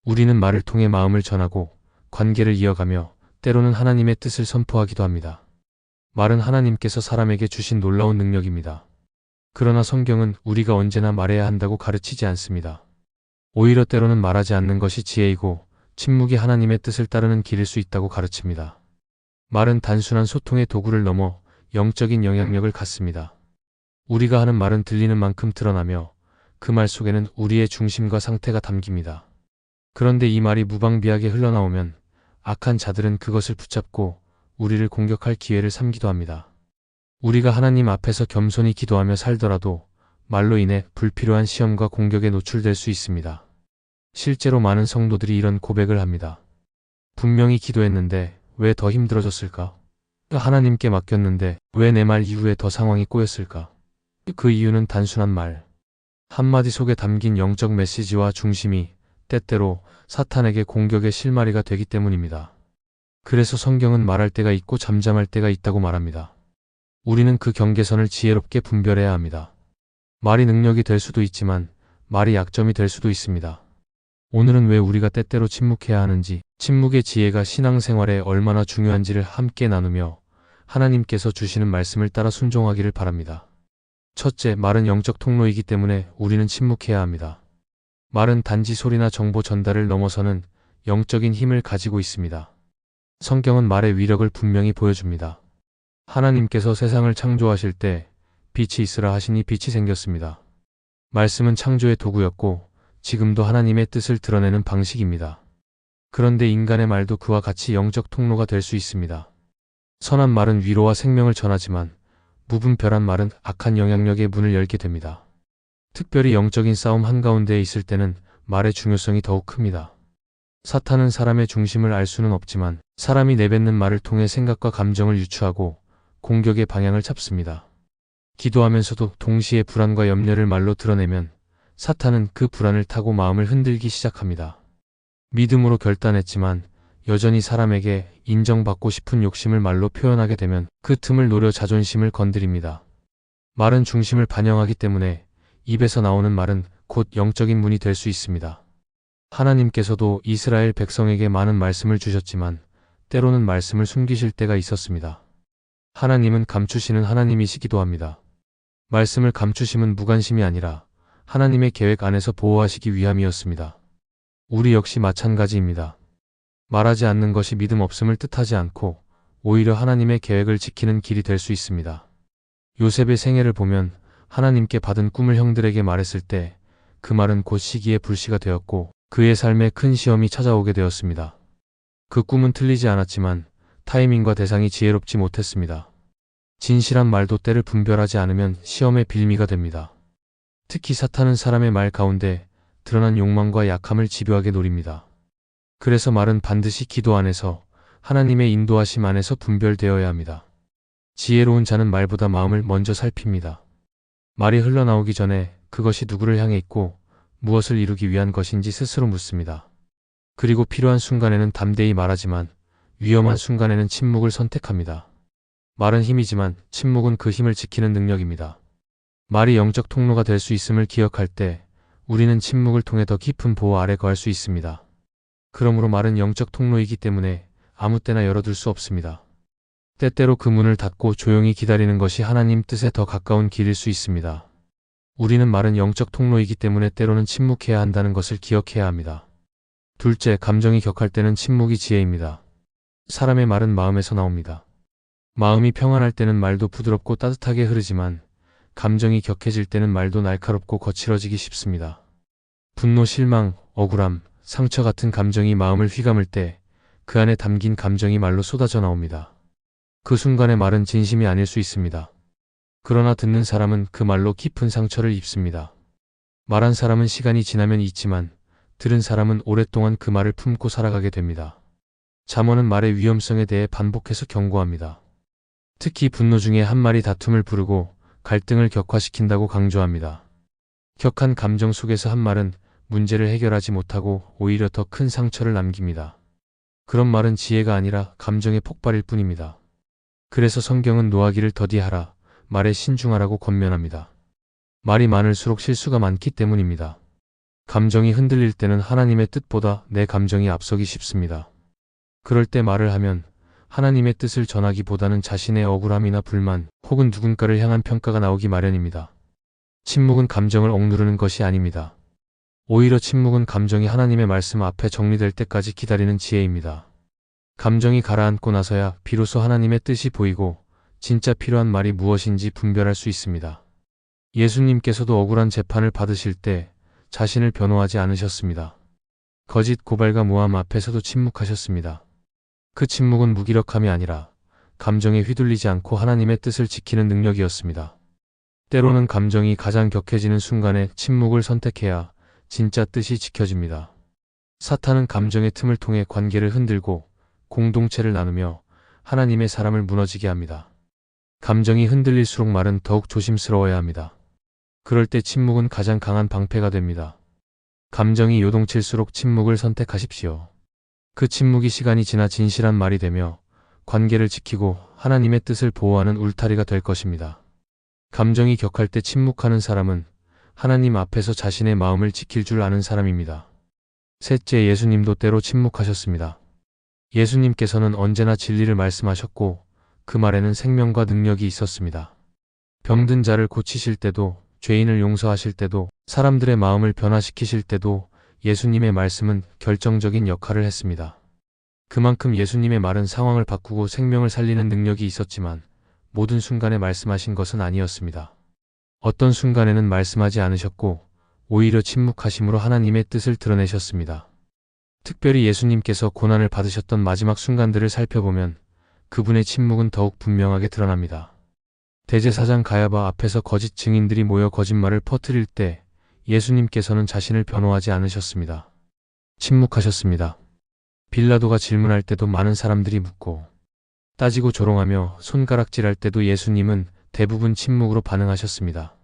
우리는 말을 통해 마음을 전하고 관계를 이어가며 때로는 하나님의 뜻을 선포하기도 합니다. 말은 하나님께서 사람에게 주신 놀라운 능력입니다. 그러나 성경은 우리가 언제나 말해야 한다고 가르치지 않습니다. 오히려 때로는 말하지 않는 것이 지혜이고 침묵이 하나님의 뜻을 따르는 길일 수 있다고 가르칩니다. 말은 단순한 소통의 도구를 넘어 영적인 영향력을 갖습니다. 우리가 하는 말은 들리는 만큼 드러나며 그 말 속에는 우리의 중심과 상태가 담깁니다. 그런데 이 말이 무방비하게 흘러나오면 악한 자들은 그것을 붙잡고 우리를 공격할 기회를 삼기도 합니다. 우리가 하나님 앞에서 겸손히 기도하며 살더라도 말로 인해 불필요한 시험과 공격에 노출될 수 있습니다. 실제로 많은 성도들이 이런 고백을 합니다. 분명히 기도했는데 왜 더 힘들어졌을까? 하나님께 맡겼는데 왜 내 말 이후에 더 상황이 꼬였을까? 그 이유는 단순한 말 한마디 속에 담긴 영적 메시지와 중심이 때때로 사탄에게 공격의 실마리가 되기 때문입니다. 그래서 성경은 말할 때가 있고 잠잠할 때가 있다고 말합니다. 우리는 그 경계선을 지혜롭게 분별해야 합니다. 말이 능력이 될 수도 있지만 말이 약점이 될 수도 있습니다. 오늘은 왜 우리가 때때로 침묵해야 하는지, 침묵의 지혜가 신앙생활에 얼마나 중요한지를 함께 나누며 하나님께서 주시는 말씀을 따라 순종하기를 바랍니다. 첫째, 말은 영적 통로이기 때문에 우리는 침묵해야 합니다. 말은 단지 소리나 정보 전달을 넘어서는 영적인 힘을 가지고 있습니다. 성경은 말의 위력을 분명히 보여줍니다. 하나님께서 세상을 창조하실 때 빛이 있으라 하시니 빛이 생겼습니다. 말씀은 창조의 도구였고 지금도 하나님의 뜻을 드러내는 방식입니다. 그런데 인간의 말도 그와 같이 영적 통로가 될 수 있습니다. 선한 말은 위로와 생명을 전하지만 무분별한 말은 악한 영향력의 문을 열게 됩니다. 특별히 영적인 싸움 한가운데에 있을 때는 말의 중요성이 더욱 큽니다. 사탄은 사람의 중심을 알 수는 없지만 사람이 내뱉는 말을 통해 생각과 감정을 유추하고 공격의 방향을 잡습니다. 기도하면서도 동시에 불안과 염려를 말로 드러내면 사탄은 그 불안을 타고 마음을 흔들기 시작합니다. 믿음으로 결단했지만 여전히 사람에게 인정받고 싶은 욕심을 말로 표현하게 되면 그 틈을 노려 자존심을 건드립니다. 말은 중심을 반영하기 때문에 입에서 나오는 말은 곧 영적인 문이 될 수 있습니다. 하나님께서도 이스라엘 백성에게 많은 말씀을 주셨지만 때로는 말씀을 숨기실 때가 있었습니다. 하나님은 감추시는 하나님이시기도 합니다. 말씀을 감추심은 무관심이 아니라 하나님의 계획 안에서 보호하시기 위함이었습니다. 우리 역시 마찬가지입니다. 말하지 않는 것이 믿음 없음을 뜻하지 않고 오히려 하나님의 계획을 지키는 길이 될 수 있습니다. 요셉의 생애를 보면 하나님께 받은 꿈을 형들에게 말했을 때 그 말은 곧 시기의 불씨가 되었고 그의 삶에 큰 시험이 찾아오게 되었습니다. 그 꿈은 틀리지 않았지만 타이밍과 대상이 지혜롭지 못했습니다. 진실한 말도 때를 분별하지 않으면 시험의 빌미가 됩니다. 특히 사탄은 사람의 말 가운데 드러난 욕망과 약함을 집요하게 노립니다. 그래서 말은 반드시 기도 안에서 하나님의 인도하심 안에서 분별되어야 합니다. 지혜로운 자는 말보다 마음을 먼저 살핍니다. 말이 흘러나오기 전에 그것이 누구를 향해 있고 무엇을 이루기 위한 것인지 스스로 묻습니다. 그리고 필요한 순간에는 담대히 말하지만 위험한 순간에는 침묵을 선택합니다. 말은 힘이지만 침묵은 그 힘을 지키는 능력입니다. 말이 영적 통로가 될 수 있음을 기억할 때 우리는 침묵을 통해 더 깊은 보호 아래 거할 수 있습니다. 그러므로 말은 영적 통로이기 때문에 아무 때나 열어둘 수 없습니다. 때때로 그 문을 닫고 조용히 기다리는 것이 하나님 뜻에 더 가까운 길일 수 있습니다. 우리는 말은 영적 통로이기 때문에 때로는 침묵해야 한다는 것을 기억해야 합니다. 둘째, 감정이 격할 때는 침묵이 지혜입니다. 사람의 말은 마음에서 나옵니다. 마음이 평안할 때는 말도 부드럽고 따뜻하게 흐르지만 감정이 격해질 때는 말도 날카롭고 거칠어지기 쉽습니다. 분노, 실망, 억울함, 상처 같은 감정이 마음을 휘감을 때 그 안에 담긴 감정이 말로 쏟아져 나옵니다. 그 순간의 말은 진심이 아닐 수 있습니다. 그러나 듣는 사람은 그 말로 깊은 상처를 입습니다. 말한 사람은 시간이 지나면 잊지만 들은 사람은 오랫동안 그 말을 품고 살아가게 됩니다. 잠언은 말의 위험성에 대해 반복해서 경고합니다. 특히 분노 중에 한 말이 다툼을 부르고 갈등을 격화시킨다고 강조합니다. 격한 감정 속에서 한 말은 문제를 해결하지 못하고 오히려 더 큰 상처를 남깁니다. 그런 말은 지혜가 아니라 감정의 폭발일 뿐입니다. 그래서 성경은 노하기를 더디하라, 말에 신중하라고 권면합니다. 말이 많을수록 실수가 많기 때문입니다. 감정이 흔들릴 때는 하나님의 뜻보다 내 감정이 앞서기 쉽습니다. 그럴 때 말을 하면 하나님의 뜻을 전하기보다는 자신의 억울함이나 불만 혹은 누군가를 향한 평가가 나오기 마련입니다. 침묵은 감정을 억누르는 것이 아닙니다. 오히려 침묵은 감정이 하나님의 말씀 앞에 정리될 때까지 기다리는 지혜입니다. 감정이 가라앉고 나서야 비로소 하나님의 뜻이 보이고 진짜 필요한 말이 무엇인지 분별할 수 있습니다. 예수님께서도 억울한 재판을 받으실 때 자신을 변호하지 않으셨습니다. 거짓 고발과 모함 앞에서도 침묵하셨습니다. 그 침묵은 무기력함이 아니라 감정에 휘둘리지 않고 하나님의 뜻을 지키는 능력이었습니다. 때로는 감정이 가장 격해지는 순간에 침묵을 선택해야 진짜 뜻이 지켜집니다. 사탄은 감정의 틈을 통해 관계를 흔들고 공동체를 나누며 하나님의 사람을 무너지게 합니다. 감정이 흔들릴수록 말은 더욱 조심스러워야 합니다. 그럴 때 침묵은 가장 강한 방패가 됩니다. 감정이 요동칠수록 침묵을 선택하십시오. 그 침묵이 시간이 지나 진실한 말이 되며 관계를 지키고 하나님의 뜻을 보호하는 울타리가 될 것입니다. 감정이 격할 때 침묵하는 사람은 하나님 앞에서 자신의 마음을 지킬 줄 아는 사람입니다. 셋째, 예수님도 때로 침묵하셨습니다. 예수님께서는 언제나 진리를 말씀하셨고 그 말에는 생명과 능력이 있었습니다. 병든 자를 고치실 때도, 죄인을 용서하실 때도, 사람들의 마음을 변화시키실 때도 예수님의 말씀은 결정적인 역할을 했습니다. 그만큼 예수님의 말은 상황을 바꾸고 생명을 살리는 능력이 있었지만 모든 순간에 말씀하신 것은 아니었습니다. 어떤 순간에는 말씀하지 않으셨고 오히려 침묵하심으로 하나님의 뜻을 드러내셨습니다. 특별히 예수님께서 고난을 받으셨던 마지막 순간들을 살펴보면 그분의 침묵은 더욱 분명하게 드러납니다. 대제사장 가야바 앞에서 거짓 증인들이 모여 거짓말을 퍼뜨릴 때 예수님께서는 자신을 변호하지 않으셨습니다. 침묵하셨습니다. 빌라도가 질문할 때도 많은 사람들이 묻고 따지고 조롱하며 손가락질할 때도 예수님은 대부분 침묵으로 반응하셨습니다.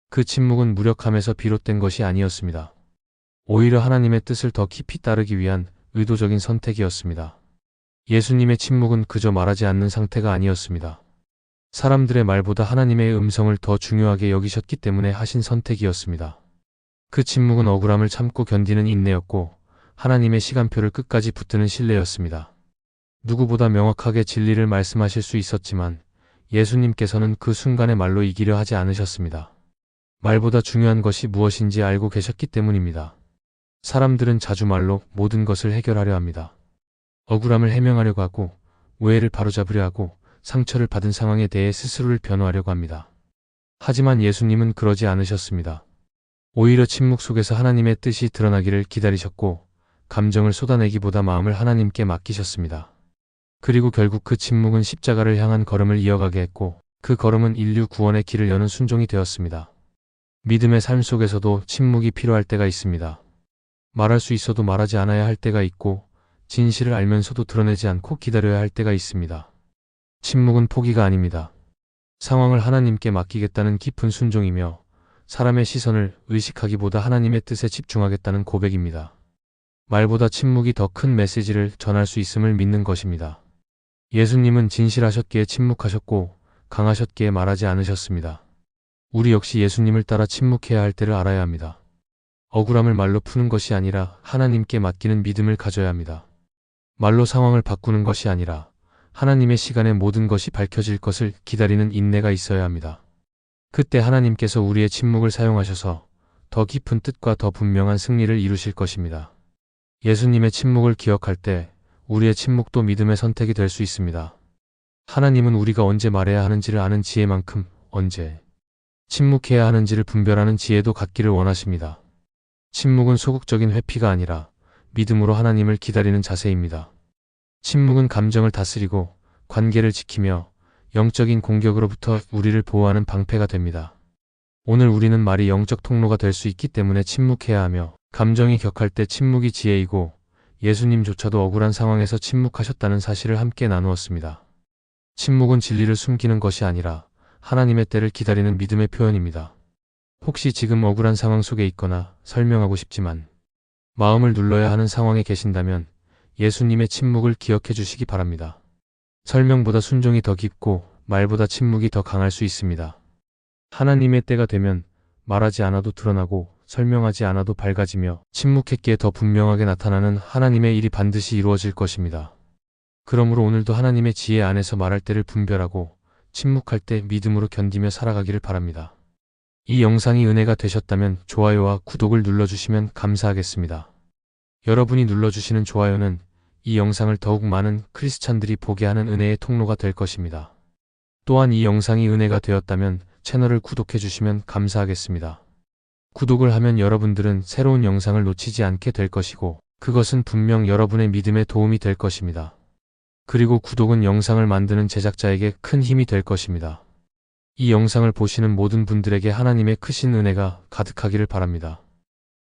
그 침묵은 무력함에서 비롯된 것이 아니었습니다. 오히려 하나님의 뜻을 더 깊이 따르기 위한 의도적인 선택이었습니다. 예수님의 침묵은 그저 말하지 않는 상태가 아니었습니다. 사람들의 말보다 하나님의 음성을 더 중요하게 여기셨기 때문에 하신 선택이었습니다. 그 침묵은 억울함을 참고 견디는 인내였고 하나님의 시간표를 끝까지 붙드는 신뢰였습니다. 누구보다 명확하게 진리를 말씀하실 수 있었지만 예수님께서는 그 순간의 말로 이기려 하지 않으셨습니다. 말보다 중요한 것이 무엇인지 알고 계셨기 때문입니다. 사람들은 자주 말로 모든 것을 해결하려 합니다. 억울함을 해명하려고 하고 오해를 바로잡으려 하고 상처를 받은 상황에 대해 스스로를 변호하려고 합니다. 하지만 예수님은 그러지 않으셨습니다. 오히려 침묵 속에서 하나님의 뜻이 드러나기를 기다리셨고 감정을 쏟아내기보다 마음을 하나님께 맡기셨습니다. 그리고 결국 그 침묵은 십자가를 향한 걸음을 이어가게 했고 그 걸음은 인류 구원의 길을 여는 순종이 되었습니다. 믿음의 삶 속에서도 침묵이 필요할 때가 있습니다. 말할 수 있어도 말하지 않아야 할 때가 있고 진실을 알면서도 드러내지 않고 기다려야 할 때가 있습니다. 침묵은 포기가 아닙니다. 상황을 하나님께 맡기겠다는 깊은 순종이며 사람의 시선을 의식하기보다 하나님의 뜻에 집중하겠다는 고백입니다. 말보다 침묵이 더 큰 메시지를 전할 수 있음을 믿는 것입니다. 예수님은 진실하셨기에 침묵하셨고 강하셨기에 말하지 않으셨습니다. 우리 역시 예수님을 따라 침묵해야 할 때를 알아야 합니다. 억울함을 말로 푸는 것이 아니라 하나님께 맡기는 믿음을 가져야 합니다. 말로 상황을 바꾸는 것이 아니라 하나님의 시간에 모든 것이 밝혀질 것을 기다리는 인내가 있어야 합니다. 그때 하나님께서 우리의 침묵을 사용하셔서 더 깊은 뜻과 더 분명한 승리를 이루실 것입니다. 예수님의 침묵을 기억할 때 우리의 침묵도 믿음의 선택이 될 수 있습니다. 하나님은 우리가 언제 말해야 하는지를 아는 지혜만큼 언제 침묵해야 하는지를 분별하는 지혜도 갖기를 원하십니다. 침묵은 소극적인 회피가 아니라 믿음으로 하나님을 기다리는 자세입니다. 침묵은 감정을 다스리고 관계를 지키며 영적인 공격으로부터 우리를 보호하는 방패가 됩니다. 오늘 우리는 말이 영적 통로가 될 수 있기 때문에 침묵해야 하며 감정이 격할 때 침묵이 지혜이고 예수님조차도 억울한 상황에서 침묵하셨다는 사실을 함께 나누었습니다. 침묵은 진리를 숨기는 것이 아니라 하나님의 때를 기다리는 믿음의 표현입니다. 혹시 지금 억울한 상황 속에 있거나 설명하고 싶지만 마음을 눌러야 하는 상황에 계신다면 예수님의 침묵을 기억해 주시기 바랍니다. 설명보다 순종이 더 깊고 말보다 침묵이 더 강할 수 있습니다. 하나님의 때가 되면 말하지 않아도 드러나고 설명하지 않아도 밝아지며 침묵했기에 더 분명하게 나타나는 하나님의 일이 반드시 이루어질 것입니다. 그러므로 오늘도 하나님의 지혜 안에서 말할 때를 분별하고 침묵할 때 믿음으로 견디며 살아가기를 바랍니다. 이 영상이 은혜가 되셨다면 좋아요와 구독을 눌러주시면 감사하겠습니다. 여러분이 눌러주시는 좋아요는 이 영상을 더욱 많은 크리스찬들이 보게 하는 은혜의 통로가 될 것입니다. 또한 이 영상이 은혜가 되었다면 채널을 구독해 주시면 감사하겠습니다. 구독을 하면 여러분들은 새로운 영상을 놓치지 않게 될 것이고 그것은 분명 여러분의 믿음에 도움이 될 것입니다. 그리고 구독은 영상을 만드는 제작자에게 큰 힘이 될 것입니다. 이 영상을 보시는 모든 분들에게 하나님의 크신 은혜가 가득하기를 바랍니다.